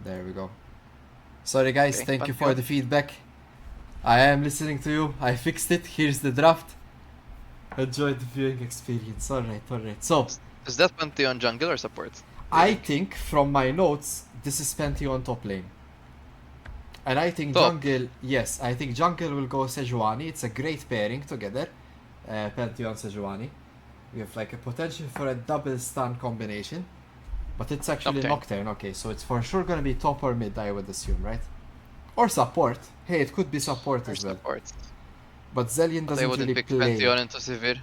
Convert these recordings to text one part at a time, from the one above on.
There we go. Sorry guys, Okay, thank you for Pantheon. the feedback. I am listening to you. I fixed it. Here's the draft. Enjoy the viewing experience. Alright. So, Is that Pantheon jungle or support? Do you I think from my notes, this is Pantheon top lane. And I think Top. jungle, yes, I think jungle will go Sejuani. It's a great pairing together. Pantheon Sejuani. We have like a potential for a double stun combination. But it's actually Nocturne. Nocturne. Okay, so it's for sure gonna be top or mid, I would assume, right? Or support. Hey, it could be support Or as well. support. But Zelion But I doesn't wouldn't really pick play. Pantheon into Sivir.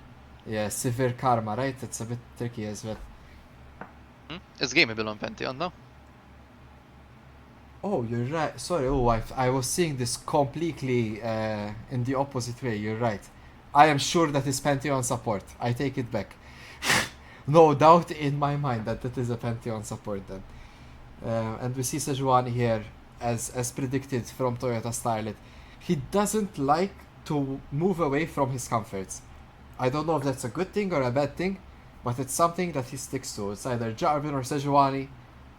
Yeah, severe karma, right? It's a bit tricky as well. It's gameable on Pantheon, no? Oh, you're right. Sorry. Oh, I was seeing this completely in the opposite way. You're right. I am sure that is Pantheon support. I take it back. No doubt in my mind that that is a Pantheon support then. And we see Sejuani here as predicted from Toyota Starlet. He doesn't like to move away from his comforts. I don't know if that's a good thing or a bad thing, but it's something that he sticks to. It's either Jarvan or Sejuani.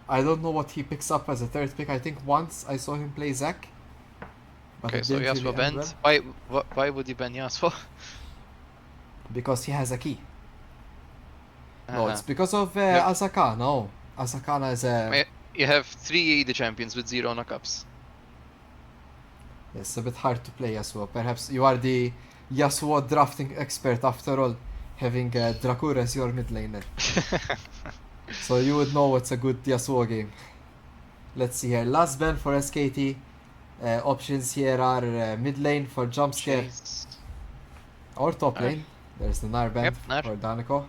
I don't know what he picks up as a third pick. I think once I saw him play Zac, but Okay, it so didn't Yasuo really end banned. well Why would you ban Yasuo? because he has a key. No, it's Uh, because of Yep. Azaka. No, Azakana is a. You have 3 AD champions with 0 knockups. It's a bit hard to play Yasuo. Perhaps you are the Yasuo drafting expert after all, having Dracur as your mid laner. So you would know what's a good Yasuo game. Let's see here. Last ban for SKT. Options here are mid lane for Jumpscare Jeez. or top Alright. lane. There's the Nar band Yep, Nar. for Daniko.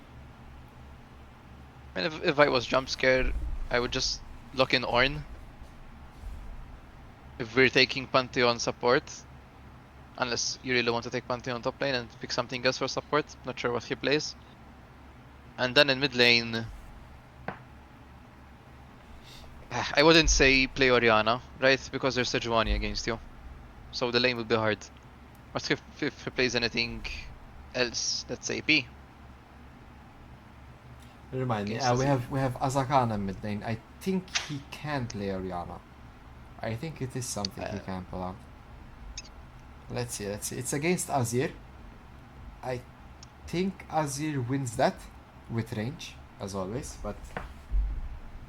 And if I was Jumpscare, I would just lock in Ornn. If we're taking Pantheon support. Unless you really want to take Pantheon top lane and pick something else for support. Not sure what he plays. And then in mid lane, I wouldn't say play Orianna, right? Because there's Sejuani against you. So the lane would be hard. But if he plays anything else, let's say P. Remind me. Against We have Azakana mid lane. I think he can play Orianna. I think it is something he can pull out. Let's see. It's against Azir. I think Azir wins that with range, as always, but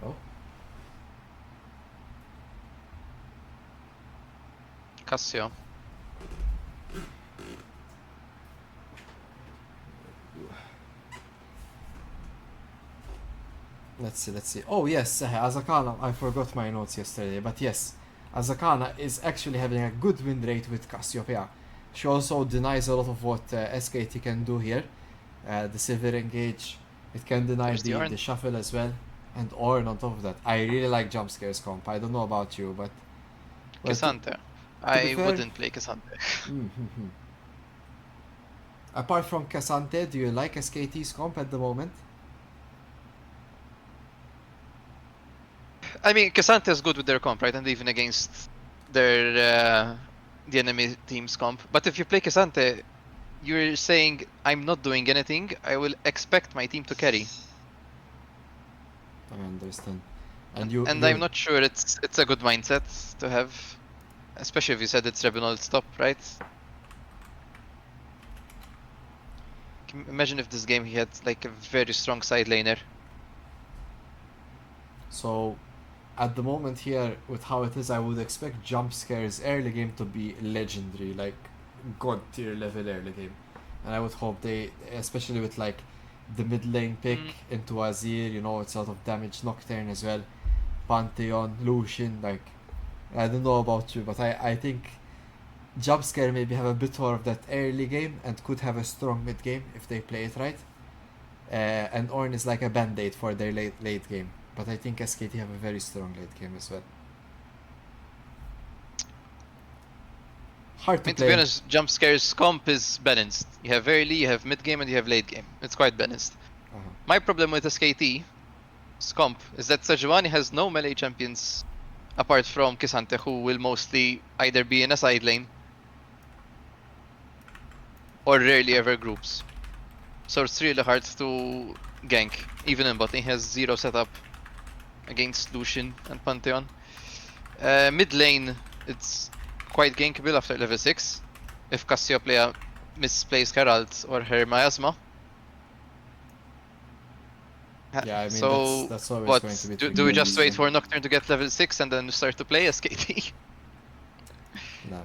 oh. Cassio. Let's see. Oh yes, Azakana. I forgot my notes yesterday, but yes, Azakana is actually having a good win rate with Cassiopeia. She also denies a lot of what SKT can do here. The Sivir engage, it can deny There's the Ornn. the shuffle as well, and Ornn on top of that. I really like Jumpscare's comp. I don't know about you, but well, Cassandra. be I fair- wouldn't play Cassandra. Apart from Cassante, do you like SKT's comp at the moment? I mean, Cassandra is good with their comp, right? And even against their the enemy team's comp. But if you play Cassandra, you're saying I'm not doing anything. I will expect my team to carry. I understand. And I'm not sure it's a good mindset to have, especially if you said it's Rebinald's top, right? Imagine if this game he had like a very strong side laner. So, at the moment here, with how it is, I would expect Jumpscare's early game to be legendary, like god tier level early game. And I would hope they, especially with like the mid lane pick into Azir, you know, it's a lot of damage, Nocturne as well, Pantheon, Lucian, like, I don't know about you, but I think Jumpscare maybe have a bit more of that early game and could have a strong mid game if they play it right. And Ornn is like a band-aid for their late game. But I think SKT have a very strong late game as well. Hard to To be honest, Jumpscare's comp is balanced. You have early, you have mid game, and you have late game. It's quite balanced. My problem with SKT's comp is that Sejuani has no melee champions apart from K'Sante, who will mostly either be in a side lane or rarely ever groups. So it's really hard to gank. Even in bot, he has 0 setup against Lucian and Pantheon. Mid lane, it's quite gankable after level 6. If Cassiopeia misplays Herald or her Miasma. Yeah, I mean So, that's always what? going to be Do tricky. we on just this wait one. for Nocturne to get level 6 and then start to play SKT? No.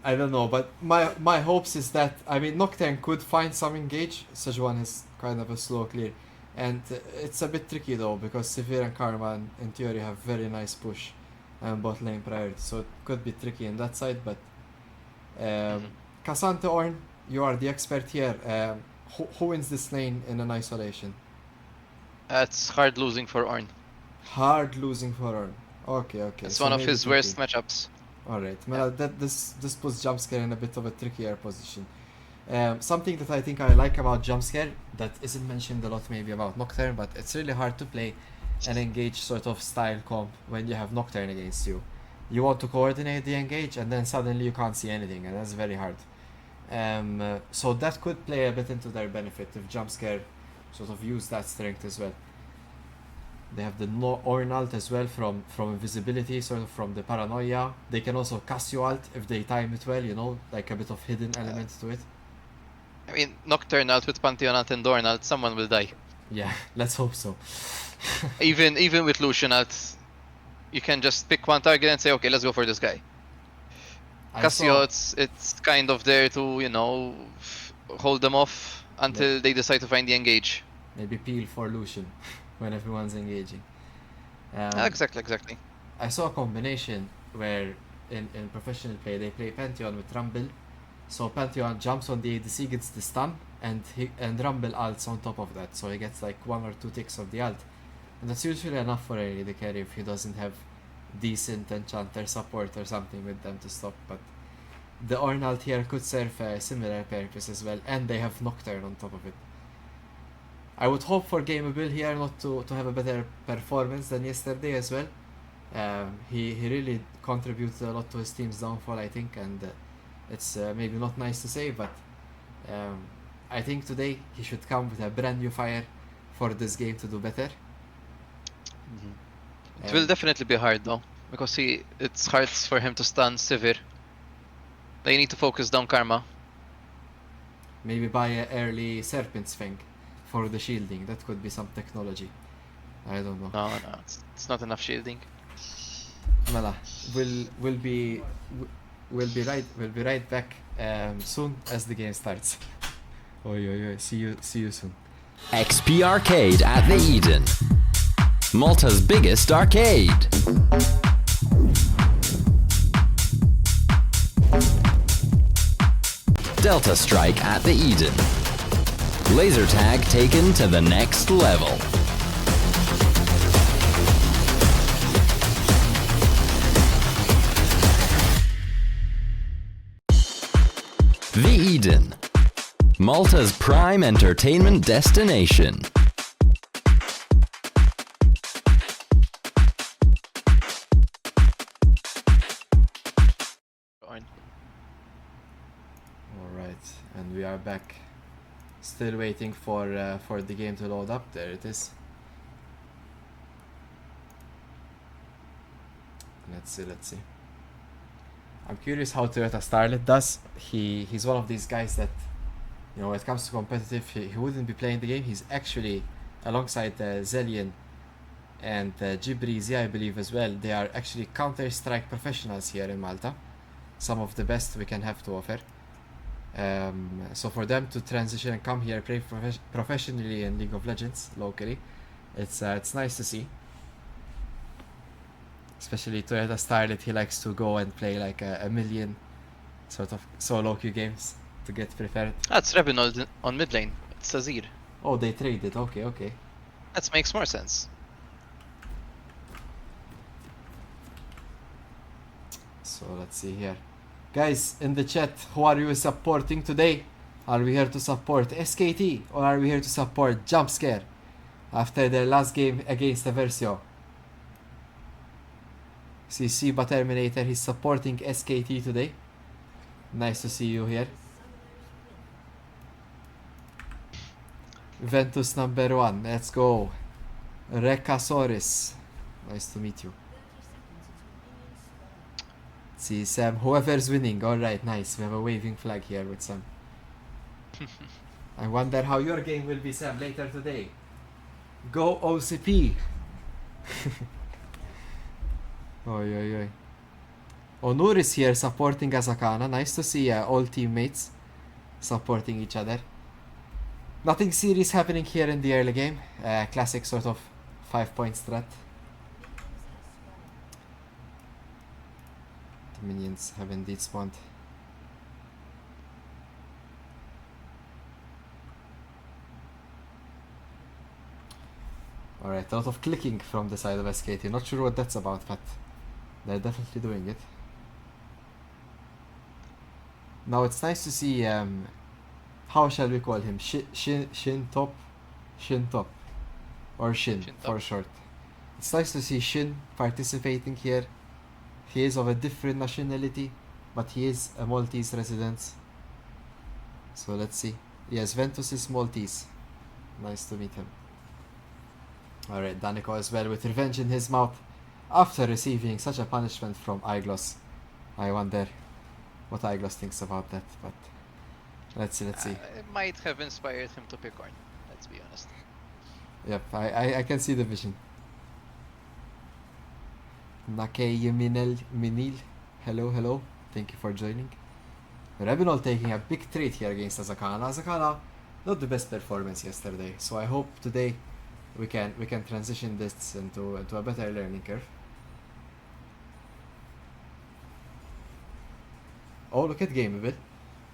I don't know, but my hopes is that, I mean, Nocturne could find some engage. Sejuani is kind of a slow clear, and it's a bit tricky though because Severe and Karma in theory have very nice push and bot lane priority, so it could be tricky in that side. But Mhm. Cassante Orn, you are the expert here. Who wins this lane in an isolation? It's hard losing for Ornn. Hard losing for Orn. Okay, It's so one of maybe his tricky. worst matchups. Alright, Yeah. well, this puts Jumpscare in a bit of a trickier position. Something that I think I like about Jumpscare that isn't mentioned a lot maybe about Nocturne, but it's really hard to play an engage sort of style comp when you have Nocturne against you. You want to coordinate the engage and then suddenly you can't see anything, and that's very hard. So that could play a bit into their benefit if Jumpscare sort of use that strength as well. They have the Ornn ult as well from invisibility, sort of from the paranoia. They can also Cassio ult if they time it well, you know, like a bit of hidden element to it. I mean, Nocturne out with Pantheon out and Dorn out, someone will die. Yeah, let's hope so. Even with Lucian out, you can just pick one target and say, okay, let's go for this guy. Cassio, it's kind of there to, you know, hold them off until they decide to find the engage. Maybe peel for Lucian when everyone's engaging. Exactly. I saw a combination where in professional play they play Pantheon with Rumble. So Pantheon jumps on the ADC, gets the stun, and Rumble ults on top of that. So he gets like 1 or 2 ticks of the ult. And that's usually enough for a AD carry if he doesn't have decent enchanter support or something with them to stop. But the Ornn ult here could serve a similar purpose as well, and they have Nocturne on top of it. I would hope for Gameable here not to have a better performance than yesterday as well. He really contributed a lot to his team's downfall, I think, and it's maybe not nice to say, but I think today he should come with a brand new fire for this game to do better. It will definitely be hard though, because it's hard for him to stun Sivir. They need to focus down Karma. Maybe buy an early Serpent's Fang for the shielding. That could be some technology. I don't know. No, it's not enough shielding. Mala, we'll be right back soon as the game starts. Oi. See you soon. XP Arcade at the Eden, Malta's biggest arcade. Delta Strike at the Eden. Laser tag taken to the next level. The Eden, Malta's prime entertainment destination. Alright, and we are back. Still waiting for the game to load up. There it is. Let's see. I'm curious how Toyota Starlet does. He's one of these guys that, you know, when it comes to competitive, he wouldn't be playing the game. He's actually, alongside Zelian and Gibrizi, I believe as well, they are actually Counter-Strike professionals here in Malta. Some of the best we can have to offer. So for them to transition and come here, play professionally in League of Legends locally, it's nice to see. Especially Toyota Starlet, he likes to go and play like a million sort of solo queue games to get prepared. That's Rebin on mid lane. It's Azir. Oh, they traded. Okay. That makes more sense. So let's see here. Guys, in the chat, who are you supporting today? Are we here to support SKT or are we here to support Jumpscare after their last game against Versio? See Siba Terminator, he's supporting SKT today. Nice to see you here. Ventus number 1, let's go. Rekasaurus, nice to meet you. See, Sam, whoever's winning. Alright, nice. We have a waving flag here with Sam. I wonder how your game will be, Sam, later today. Go OCP! Oi, oi, oi. Onur is here supporting Azakana. Nice to see all teammates supporting each other. Nothing serious happening here in the early game. Classic sort of 5-point strat. The minions have indeed spawned. Alright, a lot of clicking from the side of SKT. Not sure what that's about, but they're definitely doing it. Now it's nice to see, how shall we call him? Shin Top? Shin Top. Or Shin for short. It's nice to see Shin participating here. He is of a different nationality, but he is a Maltese resident. So let's see. Yes, Ventus is Maltese. Nice to meet him. Alright, Daniko as well with revenge in his mouth after receiving such a punishment from Iglos. I wonder what Iglos thinks about that, but let's see. It might have inspired him to pick Ornn, let's be honest. Yep, I can see the vision. Nakei Minil, hello, thank you for joining. Rebinol taking a big trade here against Azakana. Azakana, not the best performance yesterday, so I hope today we can transition this into a better learning curve. Oh, look at Gameable.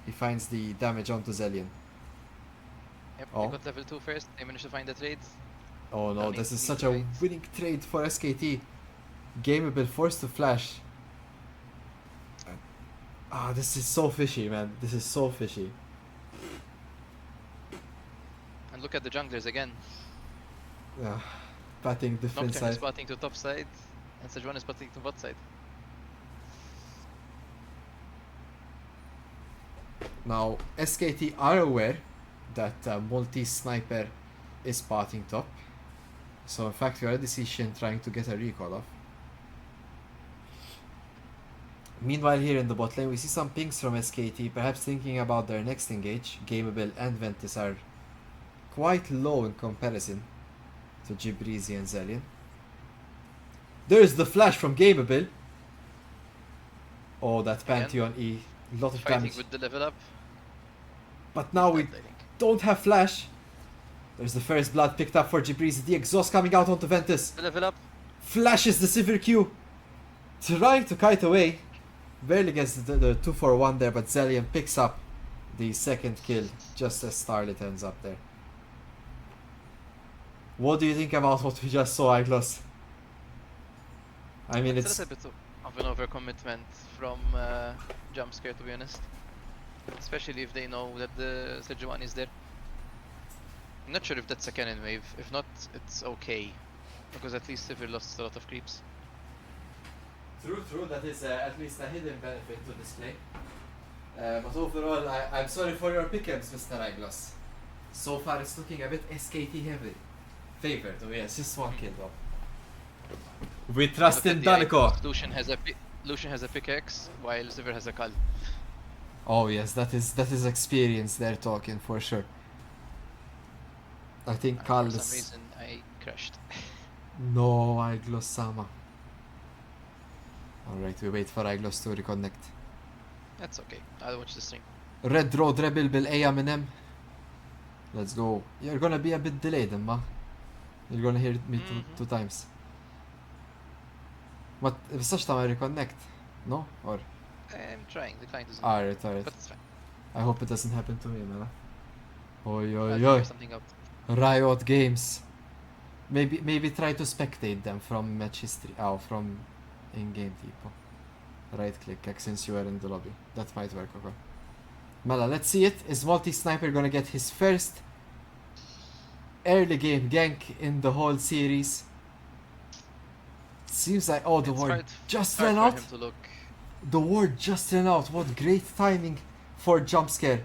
He finds the damage onto Zelian. Yep, Oh. they got level 2 first, they managed to find the trade. Oh no, Don't this need is to such be a right. winning trade for SKT. Gameable forced to flash. This is so fishy, man. This is so fishy. And look at the junglers again. Batting different Nocturne is side. spotting to top side, and Sejuani is spotting to bot side. Now, SKT are aware that Maltese Sniper is spotting top. So in fact, we already see Shin trying to get a recall off. Meanwhile, here in the bot lane, we see some pings from SKT, perhaps thinking about their next engage. Gameable and Ventus are quite low in comparison to Gibrizi and Zelian. There's the flash from Gameable. Oh, that Again. Pantheon E. Lot of Fighting damage. with the level up. But now we Dead, I think. don't have flash. There's the first blood picked up for Gibrizi. The exhaust coming out onto Ventus. The level up. Flashes the Sivir Q. Trying to kite away. Barely gets the 2-for-1 there, but Zelian picks up the second kill just as Starlit ends up there. What do you think about what we just saw, Iglos? I mean, It's it's... a little bit of an overcommitment from Jumpscare, to be honest. Especially if they know that the Sejuani is there. I'm not sure if that's a cannon wave. If not, it's okay. Because at least Sivir lost a lot of creeps. True, that is at least a hidden benefit to display. But overall, I'm sorry for your pickups, Mr. Iglos. So far, it's looking a bit SKT heavy. Favored, oh yes, just one kill though. We trust Look in at the Daniko. icons. Lucian has a pickaxe, while Sivir has a Kal. Oh yes, that is experience they're talking for sure. I think Carl For some is... reason, I crashed. No, Iglos Sama. Alright, we wait for Iglos to reconnect. That's okay. I'll watch the stream. Red Road Rebel bil-A M&M. Let's go. You're gonna be a bit delayed, Emma. You're gonna hear me two times. What? If such time I reconnect? No? Or? I'm trying. The client isn't. Alright. But it's fine. I hope it doesn't happen to me, man. Oi, I'll oi, figure oi. something out. Riot Games. Maybe try to spectate them from match history. Oh, from in-game people. Right click since you are in the lobby. That might work, okay. Mala, let's see it. Is Multi-Sniper gonna get his first early game gank in the whole series? Seems like, oh, the It's ward hard- just hard ran for out. him to look. The ward just ran out. What great timing for Jumpscare.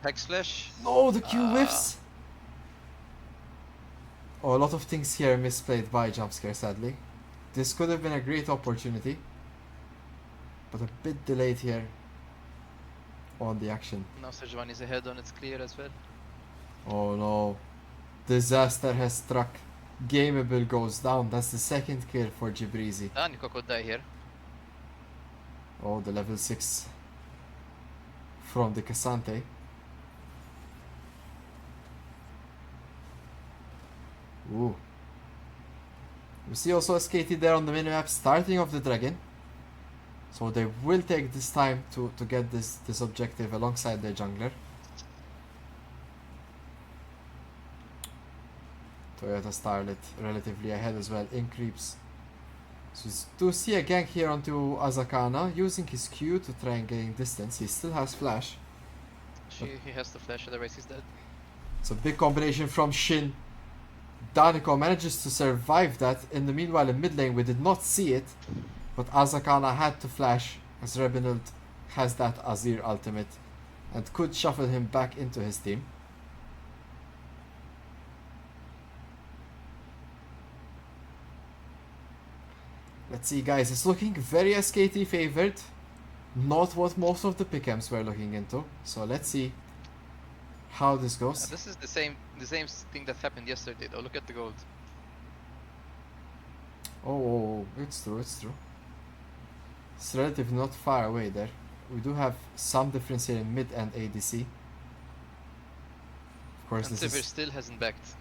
Hex Flash. No, the Q whiffs. Oh, a lot of things here misplayed by Jumpscare, sadly. This could have been a great opportunity. but a bit delayed here on the action. Now Sejuani is ahead on its clear as well. Oh no. Disaster has struck. Gameable goes down. That's the second kill for Gibrizi. Daniko could die here. Oh, the level 6 from the Cassante. Ooh. We see also SKT there on the minimap starting off the dragon. So they will take this time to get this objective alongside their jungler. Toyota Starlet relatively ahead as well in creeps. So to see a gank here onto Azakana using his Q to try and gain distance. He still has flash. He has to flash, otherwise he's dead. It's a big combination from Shin. Daniko manages to survive that. In the meanwhile in mid lane we did not see it, but Azakana had to flash as Rebinald has that Azir ultimate and could shuffle him back into his team. Let's see guys, it's looking very SKT favored. Not what most of the pick'ems were looking into. So let's see how this goes. This is the same thing that happened yesterday though. Look at the gold. Oh, it's true, it's true. It's relatively not far away there. We do have some difference here in mid and ADC. Of course, And this Sivir is still hasn't backed.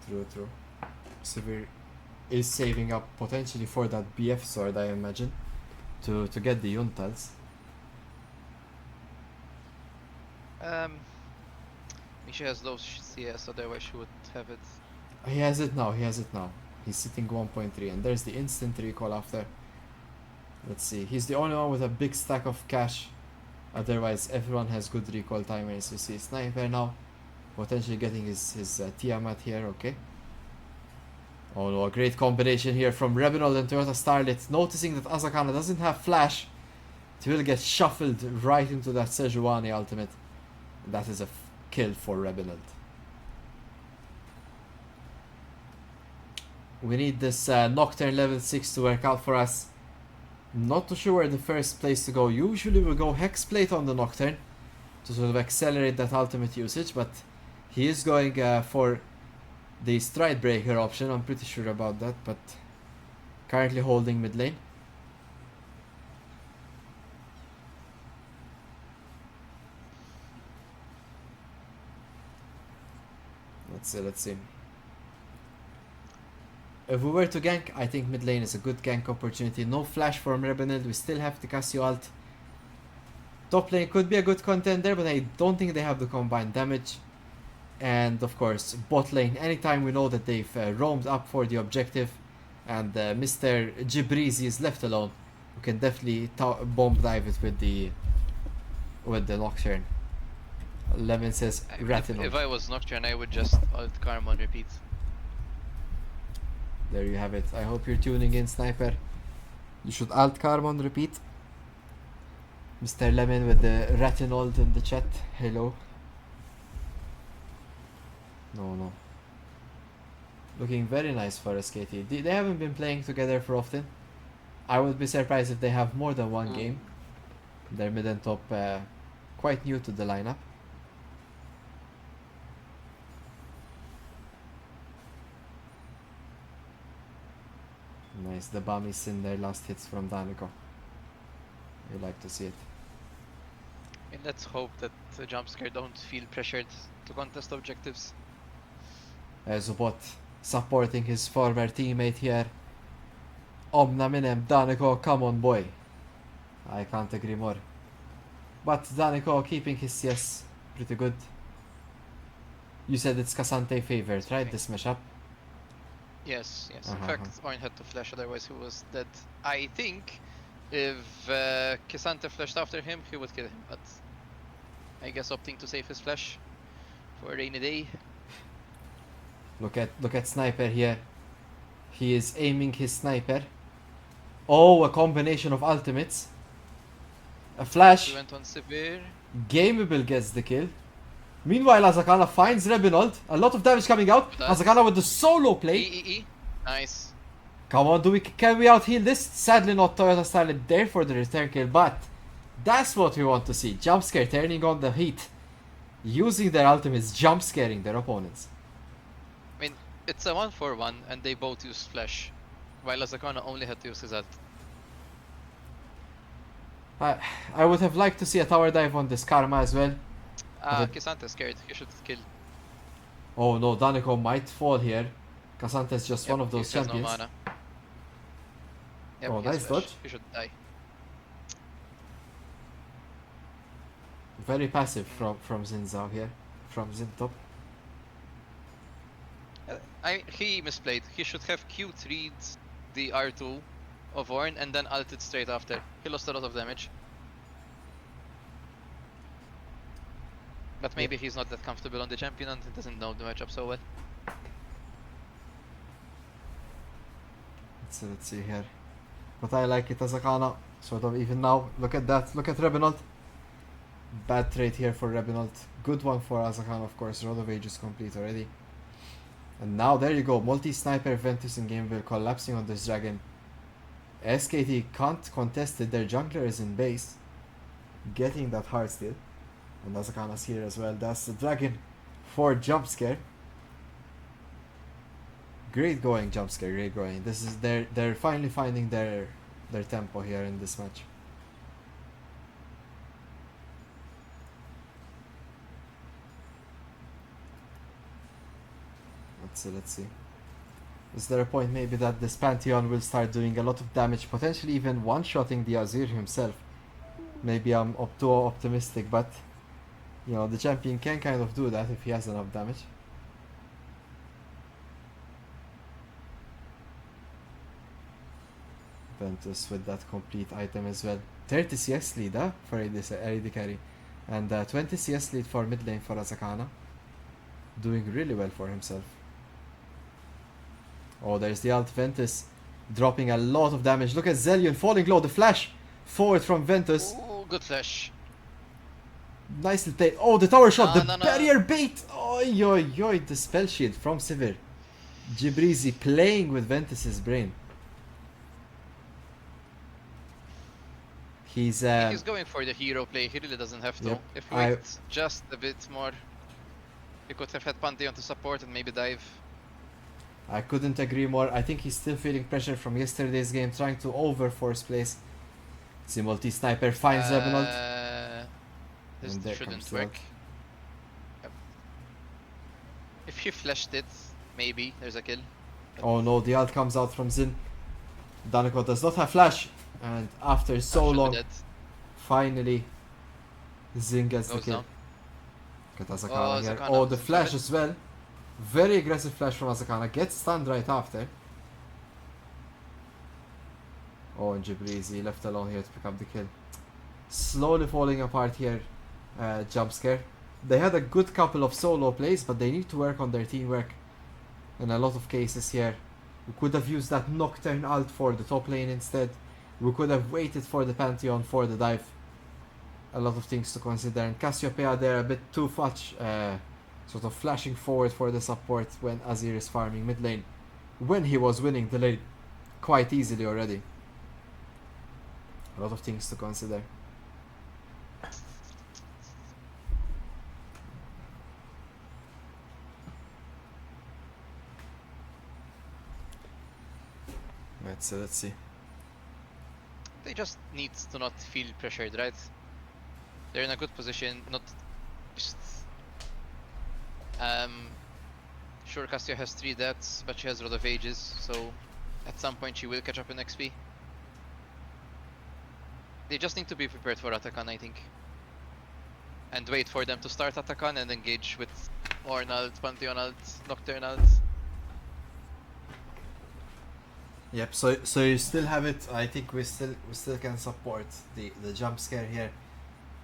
true. Sivir is saving up potentially for that BF sword, I imagine, to get the Yuntals. Misha has low CS, otherwise she would have it. He has it now. He's sitting 1.3 and there's the instant recall after. Let's see. He's the only one with a big stack of cash. Otherwise, everyone has good recall timers. You see, Sniper now potentially getting his Tiamat here. Okay. Oh no, a great combination here from Rebinol and Toyota Starlet. Noticing that Azakana doesn't have flash, he will get shuffled right into that Sejuani ultimate. That is a kill for Rebinol. We need this Nocturne level 6 to work out for us. Not too sure where the first place to go. Usually we go Hexplate on the Nocturne to sort of accelerate that ultimate usage, but he is going for the Stride Breaker option. I'm pretty sure about that, but currently holding mid lane. Let's see. If we were to gank, I think mid lane is a good gank opportunity. No flash from Rebinald, we still have the Casio ult. Top lane could be a good contender, but I don't think they have the combined damage. And of course, bot lane, anytime we know that they've roamed up for the objective and Mr. Gibrizi is left alone, we can definitely bomb dive it with the Nocturne. Lemon says Retinol. If I was Nocturne, I would just ult Karma on repeat. There you have it. I hope you're tuning in, Sniper. You should alt Karma on repeat. Mr. Lemon with the Retinol in the chat. Hello. No. Looking very nice for SKT. They haven't been playing together for often. I would be surprised if they have more than one game. Their mid and top quite new to the lineup. Nice, the bomb is in their last hits from Daniko. You like to see it. And let's hope that the Jumpscare don't feel pressured to contest objectives. Zubot supporting his former teammate here. Omna minem, Daniko, come on boy. I can't agree more. But Daniko keeping his CS pretty good. You said it's Cassante favored, right? This mashup? Yes. In fact, Ornn had to flash, otherwise he was dead. I think if Cassante flashed after him, he would kill him, but I guess opting to save his flash for a rainy day. Look at Sniper here. He is aiming his sniper. Oh, a combination of ultimates. A flash. He went on Sivir. Gameable gets the kill. Meanwhile, Azakana finds Rebinald. A lot of damage coming out. Nice. Azakana with the solo play. E. Nice. Come on, can we out-heal this? Sadly not Toyota Starlet there for the return kill, but that's what we want to see. Jumpscare turning on the heat. Using their ultimates, jump scaring their opponents. I mean, it's a 1-for-1 and they both use flash, while Azakana only had to use his ult. I would have liked to see a tower dive on this Karma as well. Kisante's scared, he should kill. Oh no, Daniko might fall here. Kasante is just one of those he has champions. No mana. Yep, Oh, nice dodge. He should die. Very passive from Zinzao here. From Zintop. He misplayed. He should have Q3'd the R2 of Ornn and then ulted straight after. He lost a lot of damage. But maybe he's not that comfortable on the champion and he doesn't know the matchup so well. Let's see here. But I like it as Akana. Sort of even now. Look at that. Look at Rebinald. Bad trade here for Rebinald. Good one for Azakana, of course. Road of Age is complete already. And now there you go. Multi-sniper Ventus in Gameville collapsing on this dragon. SKT can't contest it. Their jungler is in base. Getting that hard steal. And Azakana's here as well. That's the dragon for Jumpscare. Great going, Jumpscare. Great going. This is they're finally finding their tempo here in this match. Let's see. Is there a point maybe that this Pantheon will start doing a lot of damage, potentially even one-shotting the Azir himself? Maybe I'm too optimistic, but you know, the champion can kind of do that if he has enough damage. Ventus with that complete item as well. 30 CS lead for AD carry. And 20 CS lead for mid lane for Azakana. Doing really well for himself. Oh, there's the ult. Ventus dropping a lot of damage. Look at Zelion falling low. The flash forward from Ventus. Oh, good flash. Nicely played. Oh, the tower shot. No, barrier bait. Oi, oi, oi. The spell shield from Sivir. Gibrizi playing with Ventus's brain. He's going for the hero play. He really doesn't have to. Yep. If we wait just a bit more, he could have had Pantheon to support and maybe dive. I couldn't agree more. I think he's still feeling pressure from yesterday's game, trying to overforce plays. The multi-sniper finds Rebinald. This shouldn't work. Yep. If he flashed it, maybe there's a kill. Oh no, the ult comes out from Zin. Daniko does not have flash. And after so long, finally, Zin gets the kill. Get Azakana here. Oh, the flash as well. Very aggressive flash from Azakana. Gets stunned right after. Oh, and Gibrizi left alone here to pick up the kill. Slowly falling apart here, Jumpscare. They had a good couple of solo plays, but they need to work on their teamwork in a lot of cases here. We could have used that Nocturne ult for the top lane instead. We could have waited for the Pantheon for the dive. A lot of things to consider. And Cassiopeia there a bit too much sort of flashing forward for the support when Azir is farming mid lane. When he was winning the lane quite easily already. A lot of things to consider. Let's see. They just need to not feel pressured, right? They're in a good position, not just... Sure, Cassia has 3 deaths, but she has a lot of ages, so at some point she will catch up in XP. They just need to be prepared for Atakan, I think. And wait for them to start Atakan and engage with Ornn ult, Pantheon ult, Nocturne ult. Yep, so you still have it. I think we still can support the Jumpscare here.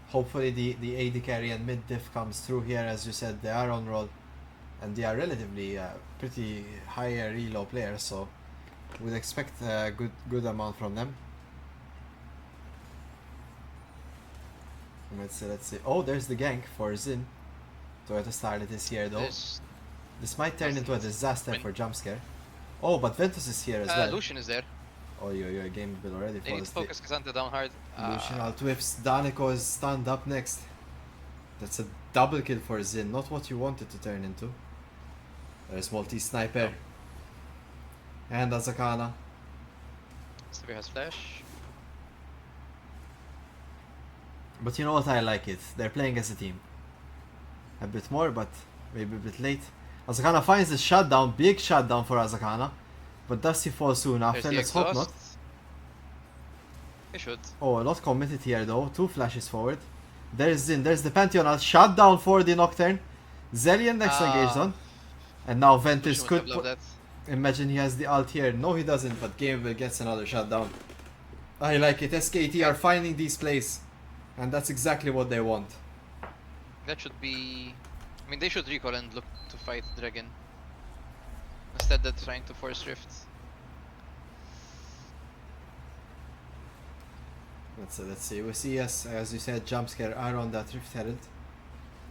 Hopefully the AD carry and mid diff comes through here. As you said, they are on roll and they are relatively pretty higher elo players, so we'd expect a good amount from them. Let's see. Oh, there's the gank for Zin. Toyota Starlet is here though. This might turn into a disaster for Jumpscare. Oh, but Ventus is here as well. Lucian is there. Oh, you're game bill already. They need to focus Kazanta down hard. Lucian alt whiffs. Daniko is stand up next. That's a double kill for Zin. Not what you wanted to turn into. There's multi-sniper. And Azakana. Severe has flash. But you know what, I like it. They're playing as a team. A bit more, but maybe a bit late. Azakana finds the shutdown. Big shutdown for Azakana. But does he fall soon after? There's Let's the hope not. exhaust. He should. Oh, a lot committed here though. 2 flashes forward. There's Zin. There's the Pantheon ult. Shutdown for the Nocturne. Zelian next engaged on. And now Ventus could... Imagine he has the ult here. No, he doesn't, but Gameville gets another shutdown. I like it. SKT are finding these plays. And that's exactly what they want. That should be... I mean, they should recall and look to fight Dragon. Instead they're trying to force Rift. Let's see. We see, yes, as you said, Jumpscare are on that Rift Herald.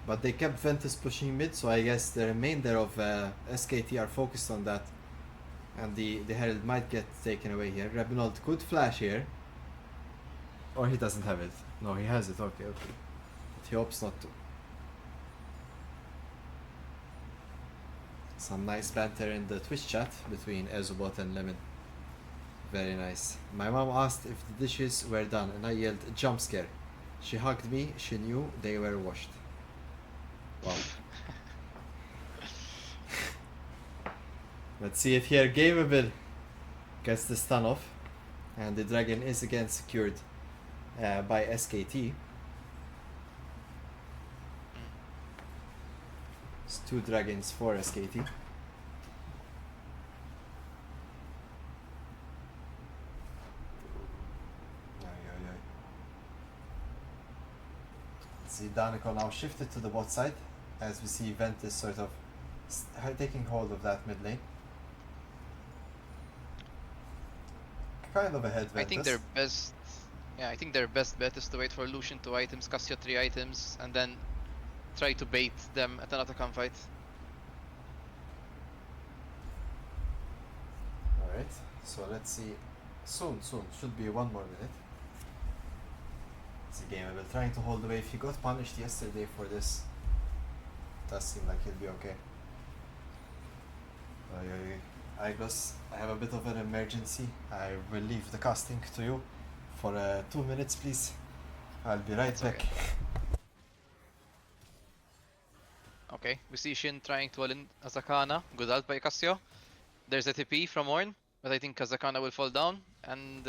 But they kept Ventus pushing mid, so I guess the remainder of SKT are focused on that. And the Herald might get taken away here. Rebinold could flash here. Or he doesn't have it. No, he has it. Okay. But he hopes not to. Some nice banter in the Twitch chat between Ezubot and Lemon. Very nice. My mom asked if the dishes were done and I yelled Jumpscare. She hugged me. She knew they were washed. Wow. Let's see it here. Gameable gets the stun off. And the dragon is again secured by SKT. It's 2 dragons for SKT. See Daniko now shifted to the bot side as we see Ventus sort of taking hold of that mid lane. Kind of ahead Ventus. I think their best... Yeah, I think their best bet is to wait for Lucian 2 items, Cassio 3 items, and then try to bait them at an Atacam fight. Alright, so let's see. Soon, should be 1 more minute. It's a Gameable trying to hold the wave. He got punished yesterday for this. Does seem like he'll be okay. Igos, I have a bit of an emergency. I will leave the casting to you for 2 minutes, please. I'll be right back. Okay, we see Shin trying to all in Azakana. Good ult by Cassio. There's a TP from Ornn, but I think Azakana will fall down. And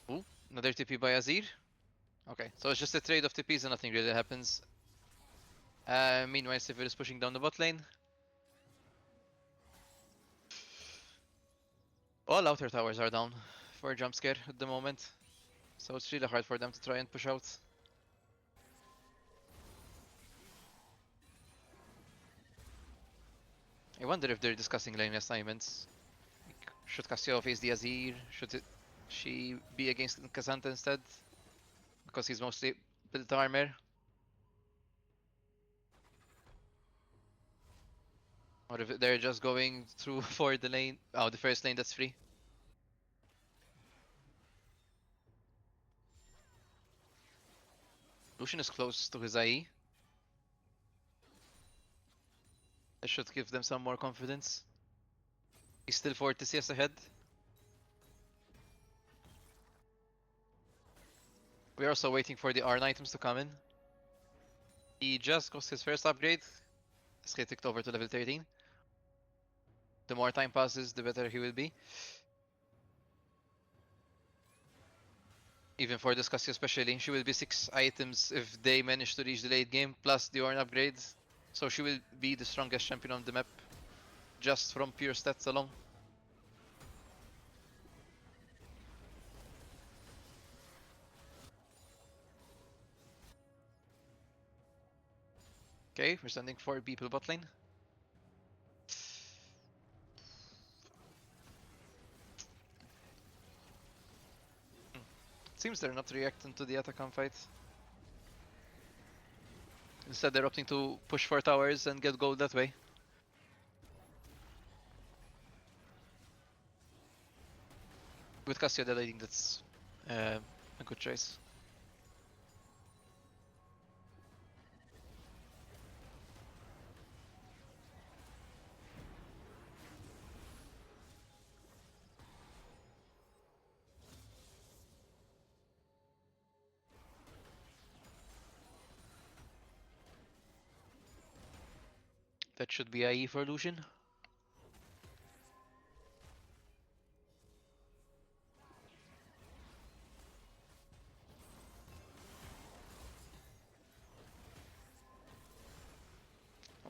ooh, another TP by Azir. Okay, so it's just a trade of TPs and nothing really happens. Meanwhile, Sivir is pushing down the bot lane. All outer towers are down for Jumpscare at the moment. So it's really hard for them to try and push out. I wonder if they're discussing lane assignments. Should Cassio face the Azir? Should she be against Kazanta instead? Because he's mostly built armor. Or if they're just going through for the lane, the first lane that's free. Lucian is close to his IE. That should give them some more confidence. He's still 40 CS ahead. We're also waiting for the Arn items to come in. He just got his first upgrade. SK ticked over to level 13. The more time passes, the better he will be. Even for this Cassio especially, she will be 6 items if they manage to reach the late game, plus the Ornn upgrades. So she will be the strongest champion on the map, just from pure stats alone. Okay, we're sending 4 people bot lane. Seems they're not reacting to the Atacam fight. Instead they're opting to push for towers and get gold that way. With Cassio dead, I think that's a good choice. That should be IE for Lucian.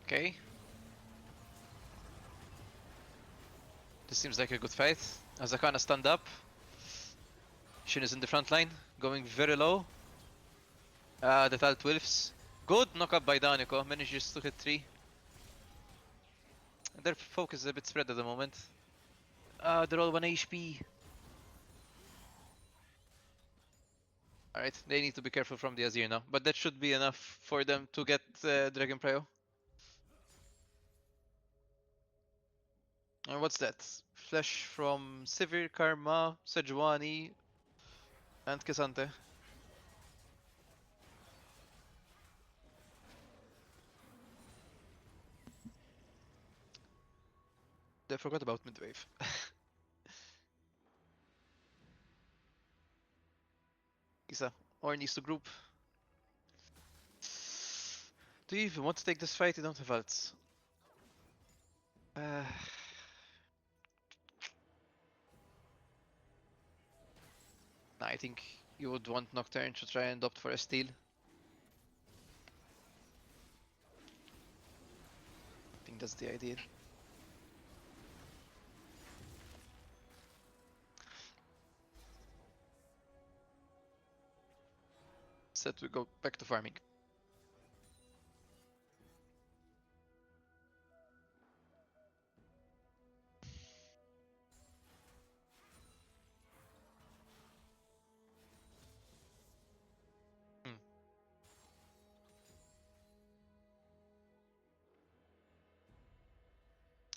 Okay. This seems like a good fight. Azakana stand up. Shin is in the front line, going very low. The Tal 12s. Good knock up by Danico, manages to hit 3. Their focus is a bit spread at the moment. They're all 1 HP. Alright, they need to be careful from the Azir now. But that should be enough for them to get Dragon Prio. And what's that? Flash from Sivir, Karma, Sejuani, and Kisante. They forgot about midwave. Kisa, or needs to group. Do you even want to take this fight? You don't have ults. I think you would want Nocturne to try and opt for a steal. I think that's the idea. Set we go back to farming.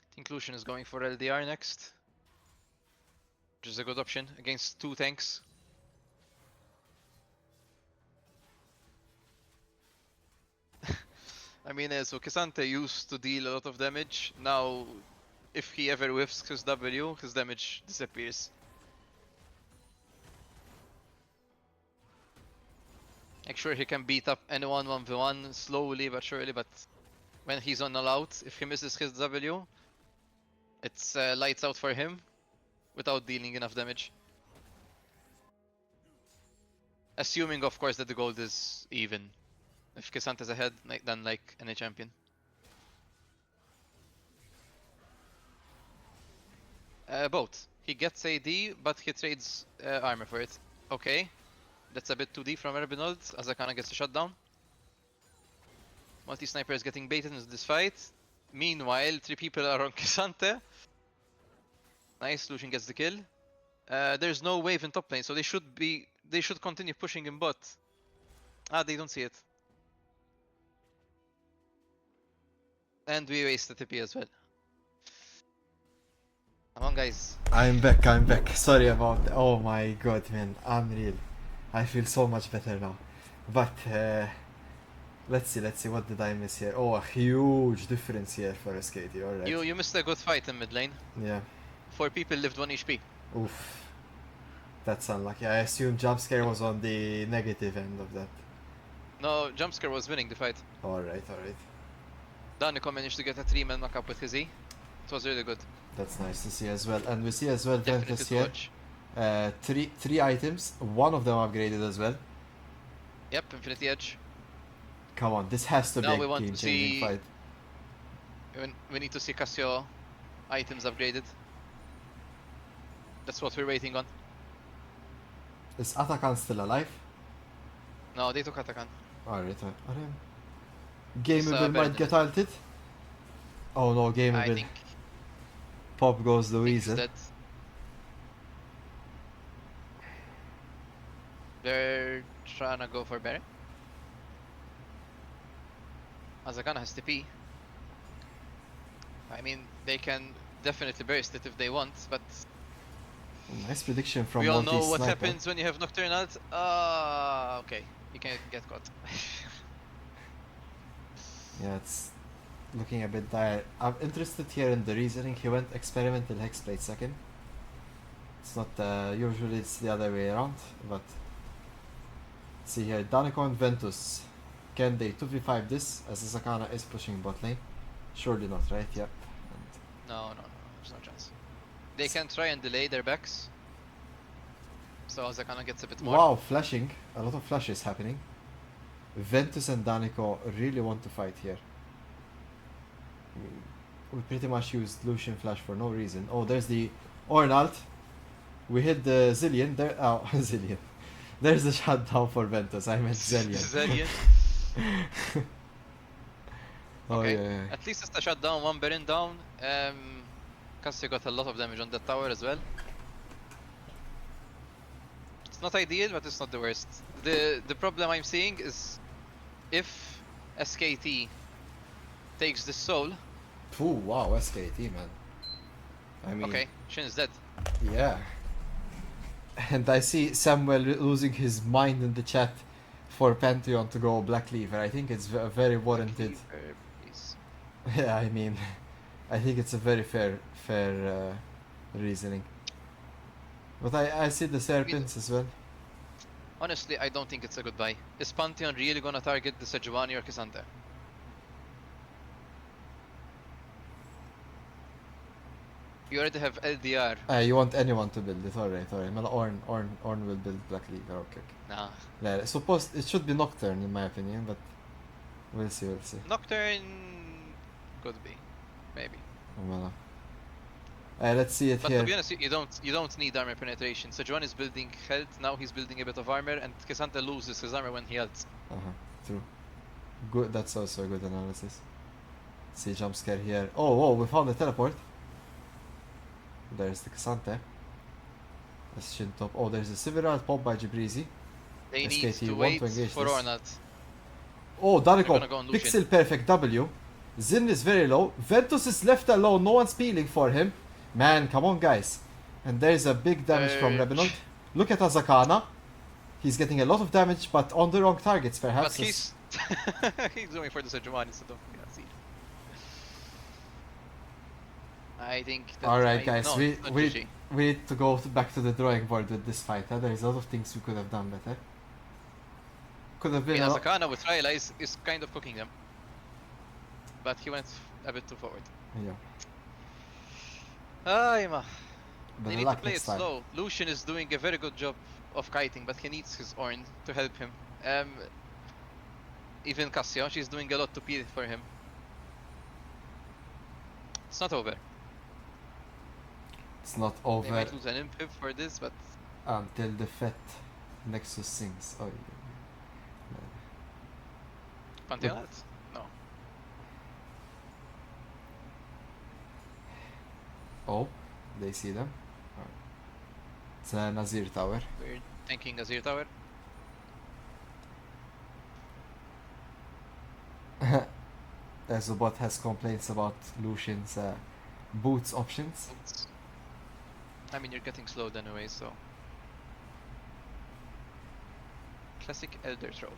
I think Lucian is going for LDR next, which is a good option against 2 tanks. I mean, so Kisante used to deal a lot of damage. Now, if he ever whiffs his W, his damage disappears. Like, sure, he can beat up anyone 1v1 slowly but surely, but when he's on all out, if he misses his W, it's lights out for him without dealing enough damage. Assuming, of course, that the gold is even. If Kisante's ahead, then like any champion. Both. He gets AD, but he trades armor for it. Okay. That's a bit too deep from Erbinold. Azakana gets a shutdown. Multi-sniper is getting baited into this fight. Meanwhile, 3 people are on Kisante. Nice, Lucian gets the kill. There's no wave in top lane, so they should continue pushing in bot. They don't see it. And we waste the TP as well. Come on, guys. I'm back. Sorry about that. Oh my god, man. Unreal. I feel so much better now. But, let's see. What did I miss here? Oh, a huge difference here for SKT, alright. You missed a good fight in mid lane. Yeah. 4 people lived 1 HP. Oof. That's unlucky. I assume Jumpscare was on the negative end of that. No, Jumpscare was winning the fight. Alright. Danico managed to get a 3-man knockup with his E. It was really good. That's nice to see as well. And we see as well Definitely Ventus to here. watch. Three items. One of them upgraded as well. Yep, Infinity Edge. Come on, this has to Now be we a want to game-changing see- fight. We need to see Cassio items upgraded. That's what we're waiting on. Is Atakan still alive? No, they took Atakan. Alright. Gameable might Baron. get ulted. Oh no, I gameable. think Pop goes the he's weasel. dead. They're trying to go for Baron. Azakana has TP. I mean, they can definitely burst it if they want, but Nice prediction from We all Maltese know what Sniper. happens when you have Nocturne ult. Okay. You can get caught. Yeah, it's looking a bit dire. I'm interested here in the reasoning. He went experimental Hexblade second. It's not usually it's the other way around, but see here, Danikon Ventus. Can they 2v5 this as Zakana is pushing bot lane? Surely not, right? Yep. No, there's no chance. They can try and delay their backs. So Zakana gets a bit more. Wow, flashing. A lot of flashes happening. Ventus and Daniko really want to fight here. We pretty much used Lucian Flash for no reason. Oh, there's the Ornn ult. We hit the Zillion. There, oh, Zillion. There's the shutdown for Ventus. I meant Zillion. Zillion. Oh, Okay. yeah. At least it's the shutdown, one Baron down. Cassio got a lot of damage on that tower as well. It's not ideal, but it's not the worst. The problem I'm seeing is if SKT takes the soul. Ooh, wow, SKT, man. I mean, Okay, Shin's dead. yeah. And I see Samuel losing his mind in the chat for Pantheon to go Black Cleaver. I think it's very warranted. Please. Yeah, I mean, I think it's a very fair reasoning. But I see the Serpents as well. Honestly, I don't think it's a good buy. Is Pantheon really gonna target the Sejuani or K'Sante? You already have LDR. You want anyone to build it, alright. Well, Ornn will build Black League, okay. Nah. Yeah, suppose it should be Nocturne in my opinion, but we'll see. Nocturne could be, maybe. Well, let's see it But here. to be honest, you don't need armor penetration. Sejuani is building health, now he's building a bit of armor, and K'Sante loses his armor when he ults. True. Good, that's also a good analysis. See Jumpscare here. Oh, we found the teleport. There's the K'Sante. That's Shin top. Oh, there's a Several pop by Gibrizi. They need SKT to want wait to engage for this. Ornat. Oh, Daniko, gonna go on Lucian. pixel perfect W. Zin is very low. Ventus is left alone. No one's peeling for him. Man, come on, guys. And there's a big damage from Revenant. Look at Azakana. He's getting a lot of damage, but on the wrong targets, perhaps. But he's he's going for the Sejuani instead of Yasir. I think that Alright, guys, no, we it's not we GG. we need to go back to the drawing board with this fight. There's a lot of things we could have done better. Could have I been mean, a lot. Azakana with Rayla is kind of cooking them. But he went a bit too forward. Yeah, But but they need to luck play it next time. slow. Lucian is doing a very good job of kiting, but he needs his Ornn to help him. Even Cassio, she's doing a lot to peel for him. It's not over. It's not They over might lose an imp for this, but until the Fett Nexus sings. Oh, yeah. Pantheon? No. Oh, they see them. Alright. It's a Nazir tower. We're tanking Azir Tower. Zubot has complaints about Lucian's boots options. Oops. I mean, you're getting slowed anyway, so. Classic Elder Throw.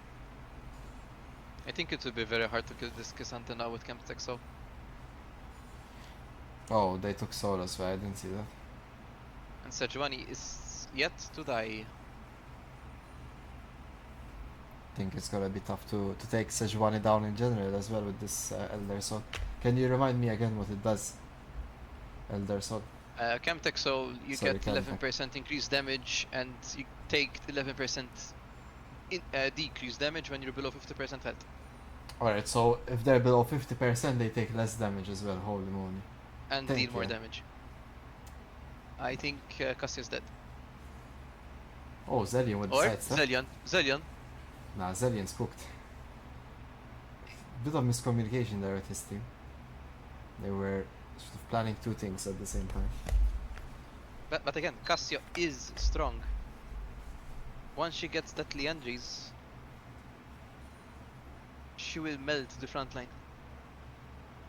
I think it would be very hard to kill this K'Sante now with Camp Texo. Oh, they took Soul as well. I didn't see that. And Sejuani is yet to die. I think it's gonna be tough to take Sejuani down in general as well with this Elder Sword. Can you remind me again what it does? Elder Sword. Camp Texo, you Sorry, get Camp Tech. 11% increased damage, and you take 11% decreased damage when you're below 50% health. Alright, so if they're below 50%, they take less damage as well. Holy moly. And Thank deal more you. damage. I think Cassio's dead. Oh, Zelion with the Or side step. Zelion. Nah, Zellion's cooked. Bit of miscommunication there with his team. They were sort of planning two things at the same time. But again, Cassio is strong. Once she gets that Liandry's, she will melt the front line.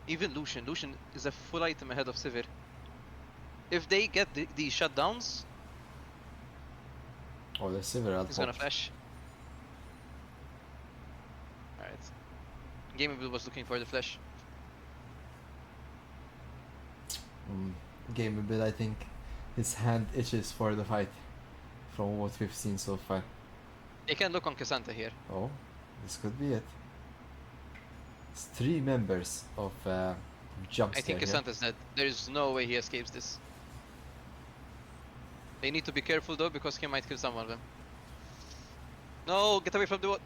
Even Lucian is a full item ahead of Sivir. If they get these shutdowns, Oh, there's several. He's gonna flash. Alright. Gameable was looking for the flash. Gameable, I think his hand itches for the fight from what we've seen so far. They can look on Cassandra here. Oh, this could be it. It's 3 members of Jumpscare. I think Cassandra's dead. There's no way he escapes this. They need to be careful though, because he might kill someone of them. No, get away from the wall.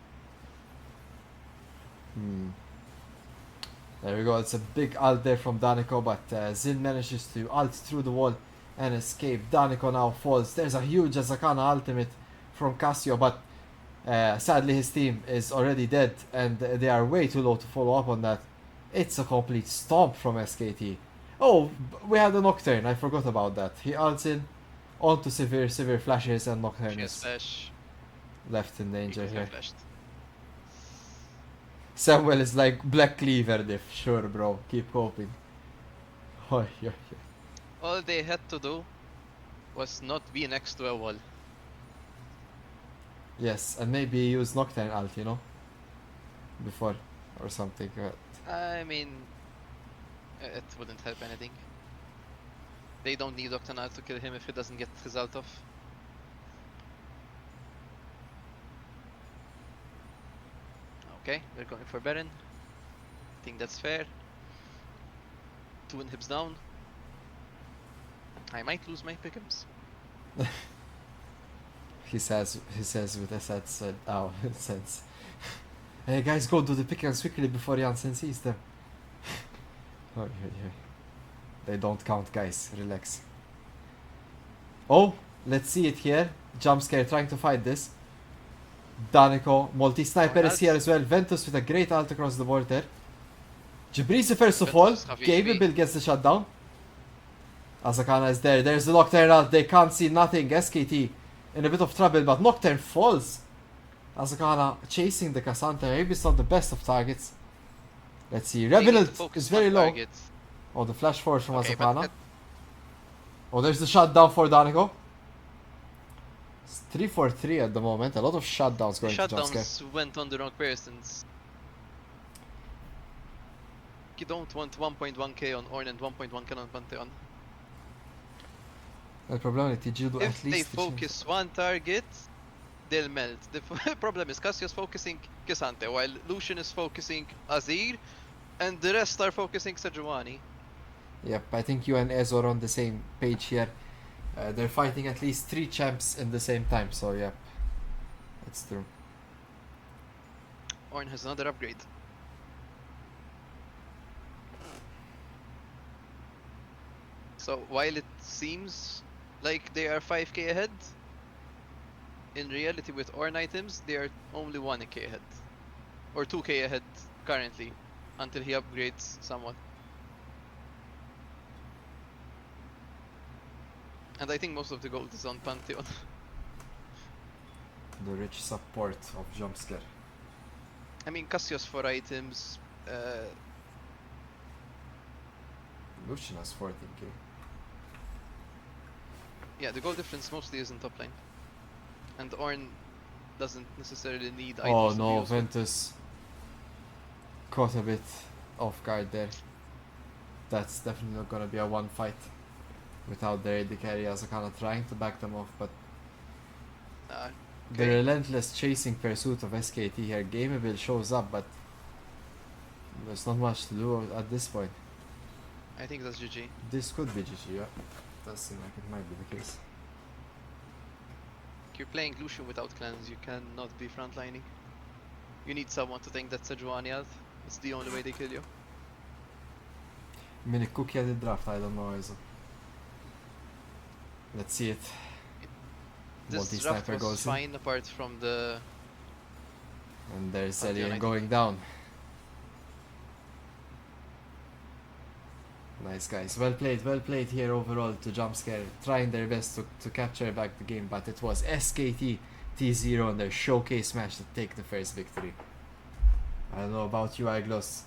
There we go, it's a big ult there from Danico, but Zin manages to ult through the wall and escape. Danico now falls. There's a huge Azakana ultimate from Cassio, but sadly his team is already dead and they are way too low to follow up on that. It's a complete stomp from SKT. Oh, we had a Nocturne, I forgot about that. He ults in onto severe flashes and Nocturne is Flash. left in danger here. Flashed. Samuel is like Black Cleaver diff, sure bro, keep hoping. Oh, yeah. All they had to do was not be next to a wall. Yes, and maybe use Nocturne ult, you know? Before, or something. I mean, it wouldn't help anything. They don't need Octonal to kill him if he doesn't get his ult off. Okay, they're going for Baron. I think that's fair. 2 inhibs down. I might lose my pick'ems. He says with a sad sense. Hey guys, go do the pickings quickly before Jansen sees them. Oh, yeah. They don't count, guys. Relax. Oh, let's see it here. Jumpscare trying to fight this. Danico, multi-sniper is here as well. Ventus with a great ult across the board there. Jabrizi first of all. Gameable gets the shutdown. Azakana is there. There's the Nocturne ult. They can't see nothing. SKT in a bit of trouble, but Nocturne falls. Azakana chasing the Cassandra. Maybe it's not the best of targets. Let's see. Revenant is very low. Oh, the flash force from Azakana. Oh, there's the shutdown for Danico. It's 3 for 3 at the moment. A lot of shutdowns going to Jumpscare. Shutdowns went on the wrong persons. You don't want 1.1k on Ornn and 1.1k on Pantheon. The problem is TG if they focus one target, they'll melt. The problem is Cassio's focusing Cassandra, while Lucian is focusing Azir, and the rest are focusing Sejuani. Yep, I think you and Ezo are on the same page here. They're fighting at least 3 champs in the same time, so yep, it's true. Ornn has another upgrade. So while it seems like they are 5k ahead, in reality with Ornn items they are only 1k ahead. Or 2k ahead currently, until he upgrades somewhat. And I think most of the gold is on Pantheon. The rich support of Jumpscare. I mean, Cassio's 4 items. Lucian has 14k. Yeah, the gold difference mostly is in top lane. And Ornn doesn't necessarily need items. Oh to no, use Ventus caught a bit off guard there. That's definitely not gonna be a one fight without their AD carry. Azakana trying to back them off, but okay. the relentless chasing pursuit of SKT here. Gameable shows up, but there's not much to do at this point. I think that's GG. This could be GG, yeah. Does seem like it might be the case. If you're playing Lucian without cleanse, you cannot be frontlining. You need someone to tank that Sejuani out. It's the only way they kill you. Mini cookie at the draft, I don't know, Ezo. Let's see it. This draft was fine apart from the... And there's Zelian going down. Nice guys, well played here overall to Jumpscare, trying their best to capture back the game, but it was SKT T0 and their showcase match to take the first victory. I don't know about you, Iglos.